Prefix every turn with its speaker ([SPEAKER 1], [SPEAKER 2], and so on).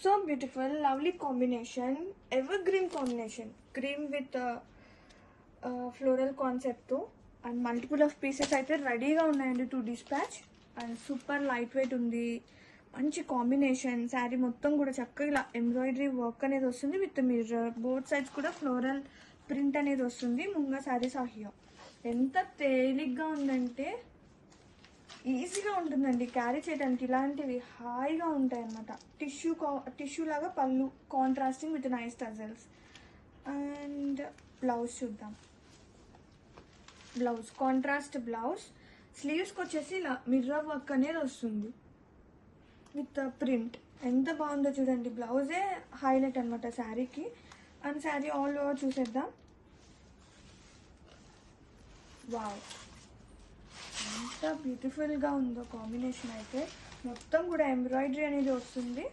[SPEAKER 1] So beautiful, lovely combination, ever green combination, cream with floral కాన్సెప్ట్తో. And multiple of pieces అయితే రెడీగా ఉన్నాయండి to dispatch. And super light weight ఉంది, మంచి combination. Sari మొత్తం కూడా చక్కగా ఇలా ఎంబ్రాయిడరీ వర్క్ అనేది వస్తుంది విత్ మిర్రర్. బోత్ సైడ్స్ కూడా ఫ్లోరల్ ప్రింట్ అనేది వస్తుంది. ముంగా శారీ సాహియో ఎంత తేలిగ్గా ఉందంటే ఈజీగా ఉంటుందండి క్యారీ చేయడానికి. ఇలాంటివి హాయిగా ఉంటాయి అన్నమాట. టిష్యూ లాగా పళ్ళు, contrasting with nice tassels. And blouse చూద్దాం. బ్లౌజ్ కాంట్రాస్ట్ బ్లౌజ్, స్లీవ్స్కి వచ్చేసి ఇలా మిర్రర్ వర్క్ అనేది వస్తుంది విత్ ప్రింట్. ఎంత బాగుందో చూడండి. బ్లౌజే హైలైట్ అనమాట శారీకి. అండ్ శారీ ఆల్ ఓవర్ చూసేద్దాం. వావ్, ఎంత బ్యూటిఫుల్గా ఉందో కాంబినేషన్. అయితే మొత్తం కూడా ఎంబ్రాయిడరీ అనేది వస్తుంది.